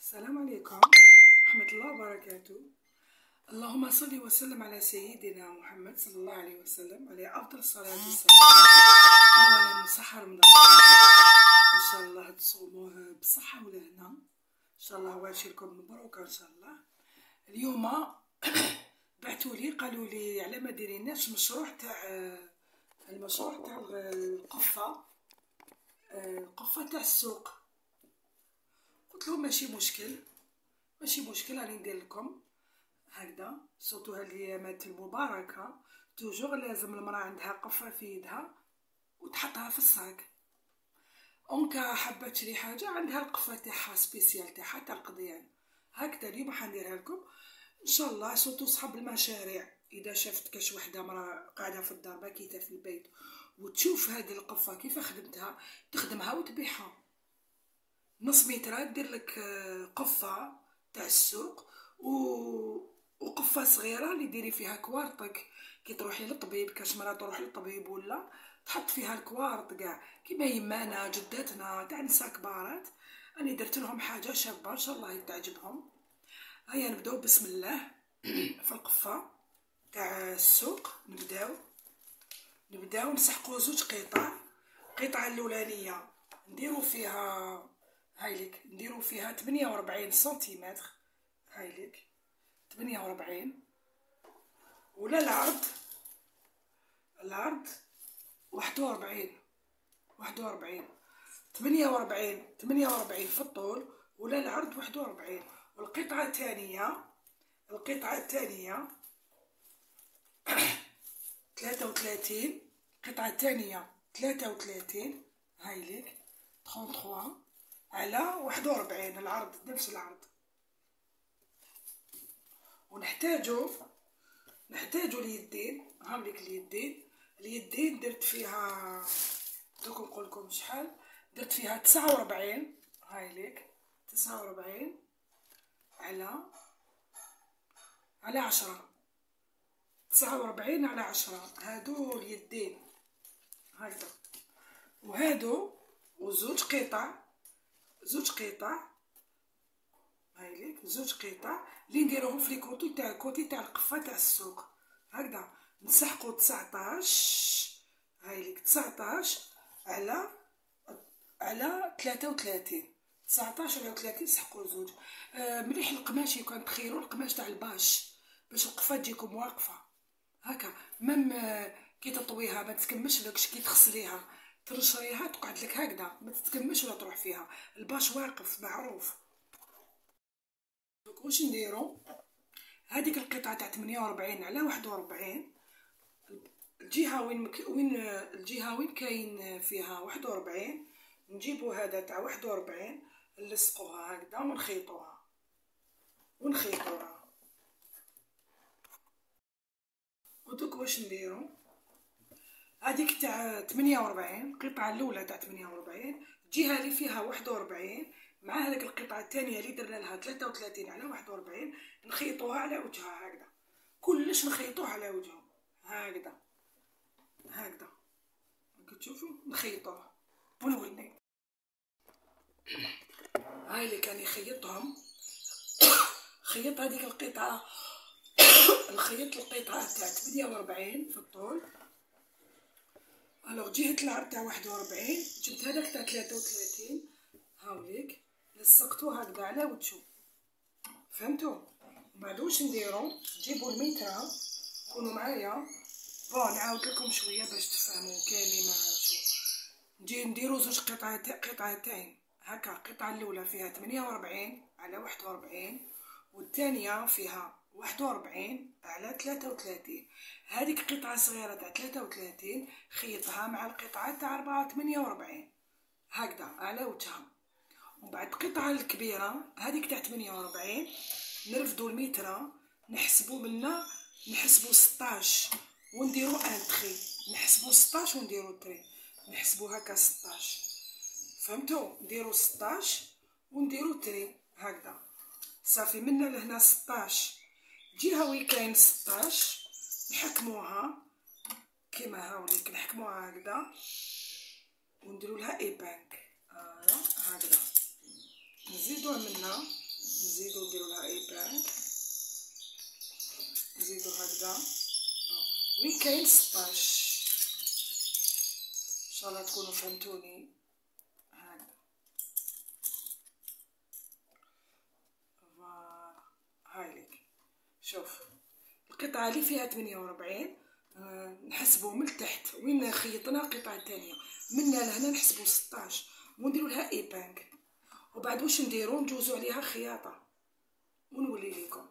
السلام عليكم ورحمة الله وبركاته. اللهم صل وسلم على سيدنا محمد صلى الله عليه وسلم، عليه أفضل الصلاة والسلام. أولا صحة رمضان إن شاء الله تصوموه بصحة ولهنا إن شاء الله، واشيركم مبروكة إن شاء الله. اليوم بعتولي قالوا لي على ما ديريناش المشروع تاع القفة تاع السوق. قلت لهم ماشي مشكل راني ندير لكم هكذا. سورتو هاد الايامات المباركه توجور لازم المراه عندها قفه في يدها وتحطها في الصاك. اونك حابه تشري حاجه عندها القفه تاعها سبيسيال تاعها تاع القضيان هكذا. اليوم حنديرها لكم ان شاء الله. سورتو صحاب المشاريع، اذا شافت كاش وحده مراه قاعده في الدار باكيته في البيت وتشوف هذه القفه كيف خدمتها تخدمها وتبيعها. نص متر دير لك قفه تاع السوق وقفه صغيره اللي ديري فيها كوارطك كي تروحي للطبيب، كاش مرة تروح للطبيب ولا تحط فيها الكوارط كاع كيما يمانا جداتنا تاع نساء كبارات. راني درت لهم حاجه شابه ان شاء الله تعجبهم. هيا نبداو بسم الله في القفه تاع السوق. نبداو نسحقو زوج قطع. القطعه الاولانيه نديرو فيها هايليك، نديرو فيها 48 سنتيمتر هايليك 48، ولا العرض 41 48 في الطول، ولا العرض 41. والقطعة الثانية 33، القطعة الثانية 33 هايليك 33 على 41 العرض نفس العرض. ونحتاجو اليدين. هاوليك اليدين درت فيها دوك نقولكم شحال درت فيها 49 هايليك 49 على 10 49 على 10. هادو اليدين هكذا، وهادو وزوج قطع هايليك زوج قطع اللي نديروهم في الكوتي تاع القفه تاع السوق هكذا. نسحقو 19 هايليك 19 على 33 19 على 30 سحقو زوج. مليح القماش يكون تخيروا القماش تاع الباش باش القفه تجيكم واقفه هكا. ميم كي تطويها ما تكمشلكش، كي تغسليها ترشريها تقعد لك هكذا ما تتكمش ولا تروح فيها. الباش واقف معروف. دوك واش نديرو؟ هذيك القطعه تاع 48 على 41 الجهه وين كاين فيها 41 نجيبو هذا تاع 41 نلصقوها هكذا ونخيطوها. ودوك واش نديرو؟ هذيك تاع 48 القطعه الاولى تاع 48 الجهه اللي فيها 41 مع هذيك القطعه الثانيه اللي درنا لها 33 على 41 نخيطوها على وجهها هكذا. كلش نخيطوه على وجهه هكذا تشوفوا نخيطوه ونولي. هاي اللي كان يخيطهم. خيط هذيك القطعه نخيط القطعه تاع 48 في الطول. الوغ جهه العرض تاع 41 جبت هذاك تاع 33 هاوليك لصقتو هكذا على وجهو. فهمتوا؟ وبعد واش نديرو؟ نجيبو الميترا كونوا معايا بون نعاود لكم شويه باش تفهموا كلمه. نجي نديرو زوج قطعتين هكا. القطعه الاولى فيها 48 على 41 والثانيه فيها 41 على 33. هذيك قطعه صغيره تاع 33 خيطها مع القطعه تاع 48 هكذا على وجهها. ومن بعد القطعه الكبيره هذيك تاع 48 نرفدو الميترا نحسبو منا، نحسبو 16 ونديرو ان تري. نحسبو 16 ونديرو تري، نحسبو هكا 16. فهمتوا؟ نديرو 16 ونديرو تري هكذا صافي. منا لهنا 16 جهه وين كاين 16 نحكموها كيما هاوليك نحكموها هكذا ونديرو لها ايبانك هكذا. نزيدوه منا نزيدو نديرو لها ايبان، نزيدو هكذا. وين كاين 16 ان شاء الله تكونوا فهمتوني. هكذا هاي لك. شوف القطعه اللي فيها 48 نحسبو من التحت وين خيطنا القطعه الثانيه منا لهنا نحسبو 16 ونديرو لها ايبانك. وبعد واش نديرو نجوزو عليها خياطه ونولي لكم.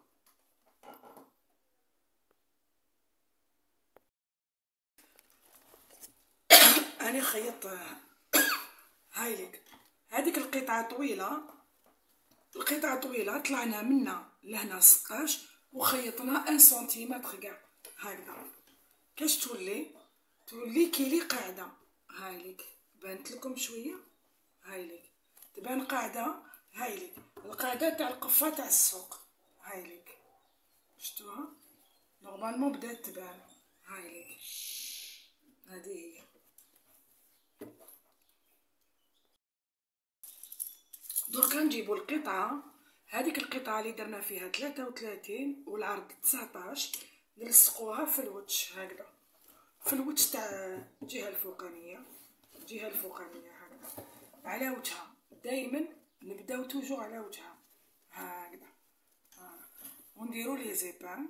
انا خيط هاي لك. هذيك القطعه طويله، القطعه طويله طلعنا منا لهنا 16 وخيطنا 1 سنتيمتر كاع هكذا. كاش تولي كيلي قاعده. هاي لك بانت لكم شويه. هاي لك تبان قاعده. هاي لك القاعده تاع القفه تاع السوق. هاي لك شفتوها نورمالمون بدات تبان. هاي لك هذه هي. دركا نجيبو القطعه، هذيك القطعه اللي درنا فيها 33 والعرض 19 نلصقوها في الوجه هكذا، في الوجه تاع الجهه الفوقانيه، الجهه الفوقانيه هكذا على وجهها. دائما نبداو توجو على وجهها هكذا. ونديرو لي زيبانك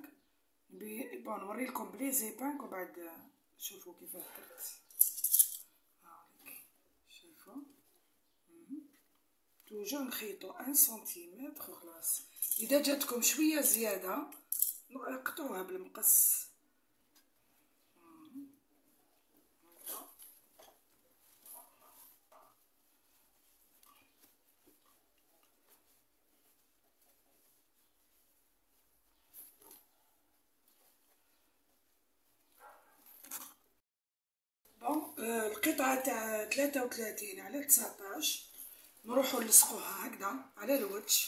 بون نوري لكم بلي زيبانك وبعد شوفوا كيفاه درت. هاك شوفوا توجو نخيطو 1 سنتيمتر وخلاص. اذا جاتكم شويه زياده قطعوها بالمقص. بون القطعه تاع 33 على 19 نروحو نلصقوها هكذا على الوجه،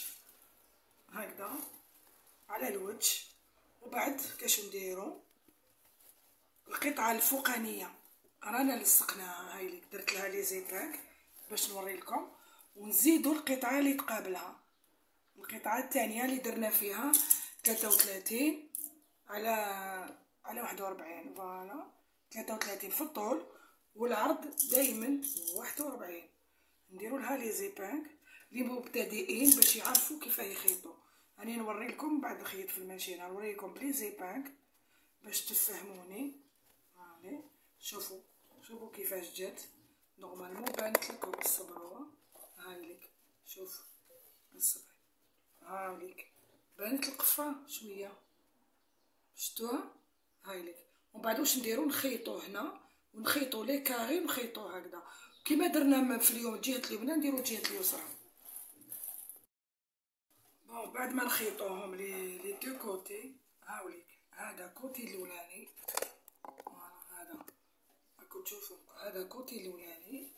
هكذا على الوجه. وبعد كاش نديرو القطعه الفوقانيه رانا لصقناها. هاي اللي درت لها لي زيباك باش نوري لكم. ونزيدو القطعه اللي تقابلها، القطعه الثانيه اللي درنا فيها 33 على 41. فوالا 33 في الطول والعرض دائما 41. نديرو لها لي زيبانك لي مبتدئين باش يعرفوا كيف يخيطوا. راني نوري لكم بعد الخيط في الماشينه، نوري لكم بلي زيبانك باش تفهموني. هاني شوفوا كيفاش جات. نورمالمون بانت لكم، صبروا. هاي لك شوف الصبر. هاي لك بانت القفه شويه شفتوها. هاي لك. ومن بعد واش نديرو نخيطو هنا ونخيطو لي كاري ونخيطو هكذا كيما درنا في اليوم جهه اليمنى نديرو جهه اليسرى. بون بعد ما نخيطوهم لي دو كوتي. هاوليك هذا كوتي الاولاني، هذا راكم تشوفوا هذا كوتي الاولاني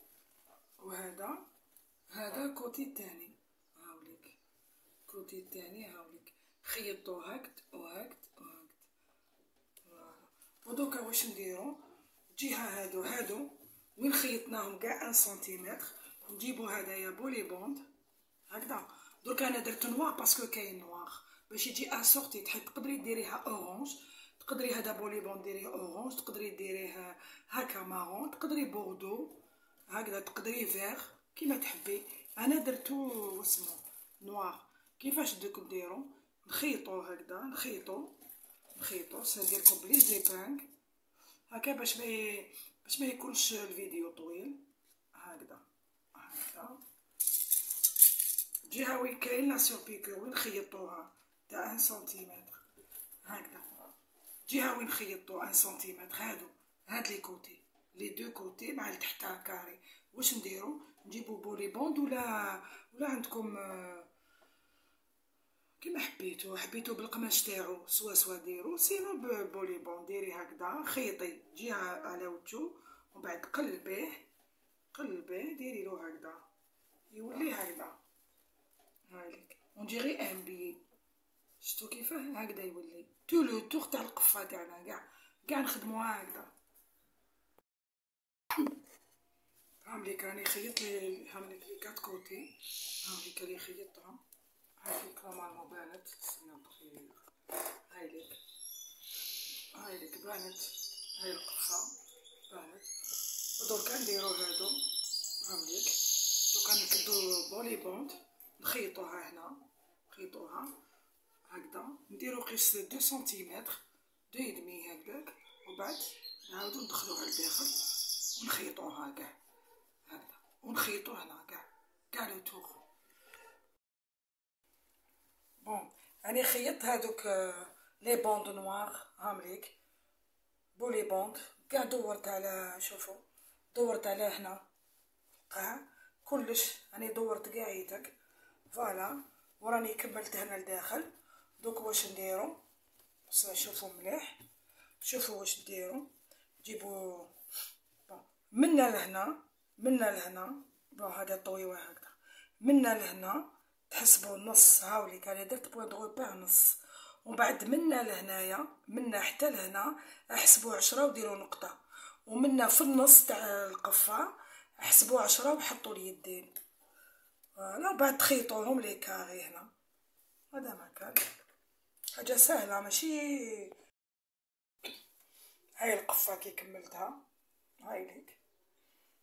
وهذا كوتي الثاني. هاوليك كوتي الثاني. هاوليك خيطو هكذا وهكذا وهكذا. ودوكا واش نديرو جهه هادو وين خيطناهم كاع 1 سنتيمتر نجيبو هدايا بولي بوند هكذا. درك انا درت نوار باسكو كاين نوار باش يجي اسورتي. تقدري ديريها اورانج، تقدري هذا بولي بوند ديريه اورانج، تقدري ديريه هكا مارون، تقدري بوردو هكذا، تقدري فيغ كيما تحبي. انا درتو واسمو نوار. كيفاش دوك نديرو نخيطو هكذا، نخيطو سنديركم بلي زيبانك هكا باش ما يكونش الفيديو طويل. هكذا جهه وين كاين لا سوربيكور وين خيطوها تاع 1 سنتيمتر هكذا. جهه وين خيطو 1 سنتيمتر هاد لي كوتي لي دو كوتي مع لتحتها كاري. واش نديرو نجيبو بولي بوند ولا عندكم كيما حبيتو بالقماش تاعو سوا ديرو، سينو بولي بوند ديري هكذا. خيطي جهه على وجهو ومن بعد قلبيه ديري له هكذا يولي هكذا. هايليك ونجيري ان بي. شفتو كيفاه هكذا يولي تو لو تور تاع القفه تاعنا كاع نخدموها هكذا. هامليك راني خيط لي هامليك لي كات كوتي. هامليك اللي خيطتهم هايليك نورمالمون بانت، نستناو دقيقة. هايليك بانت، هاي القفة بانت. ودركا نديرو هادو، هاوليك دوكا نكدو بولي بوند نخيطوها هنا، نخيطوها هكدا، نديرو قيس 2 سنتيمتر 2,5 هكداك، وبعد نعاودو ندخلوها لداخل ونخيطوها كاع هكدا، ونخيطو هنا كاع لو تور. بون راني خيطت هادوك لي بوند نوار، هامليك بولي بوند كاع دورت على، شوفو دورت على هنا قاع كلش، راني دورت كاع يدك فوالا، وراني كملت هنا لداخل. دوك واش نديرو، شوفو مليح، شوفو واش نديرو، جيبو منا لهنا منا لهنا، بون هذا طويوه هكذا، منا لهنا تحسبو نص، هاوليك انا درت بوين دو روبير نص، ومن بعد منا لهنايا منا حتى لهنا احسبو 10 وديرو نقطة، ومنا في النص تاع القفة احسبو 10 وحطو اليدين فوالا، وبعد تخيطوهم لي كاري هنا. هذا ما كان حاجة سهلة ماشي. هاي القفة كي كملتها، هايليك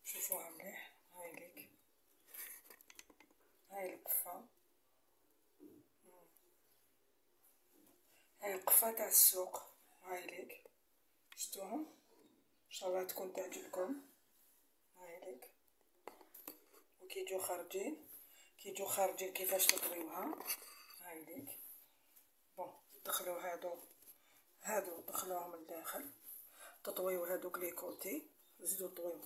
شوفوها مليح، هايليك هاي القفة، هاي القفة تاع السوق، هايليك شفتوهم، ان شاء الله تكون تعجبكم. هايليك وكي يجو خارجين كيفاش تطويوها، هايليك بون دخلو هادو دخلوهم لداخل، تطويو هادوك لي كوتي، زيدو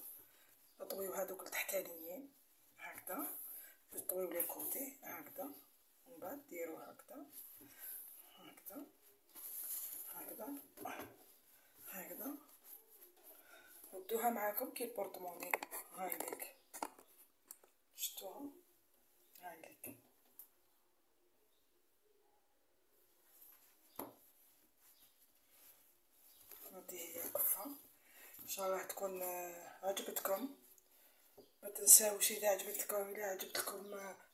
تطويو هادوك التحتانيين هكذا، تطويو لي كوتي هكذا، ومن بعد ديرو هكذا هكذا ودوها معاكم كي البورطموني. هايليك شفتوها، هايليك هادي هي القفة، ان شاء الله تكون عجبتكم. ما تنساوش اذا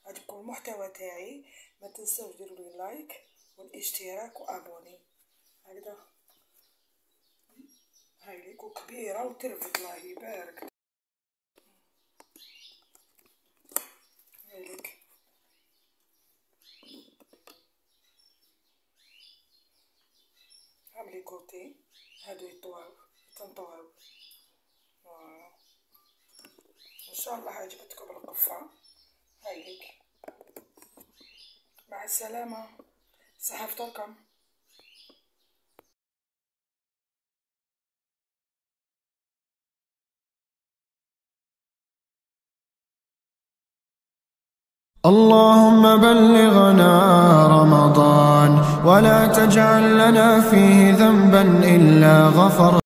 عجبكم المحتوى تاعي، ما تنساوش ديروا لي لايك والاشتراك وابوني هكذا. هايليك وكبيره وترفد الله يبارك. هايليك هاملي كوتي هادو يطواو تنطواو فوالا. ان شاء الله عجبتكم القفه. هايليك مع السلامه، صحة فطوركم. اللهم بلغنا رمضان ولا تجعل لنا فيه ذنبا إلا غفرته.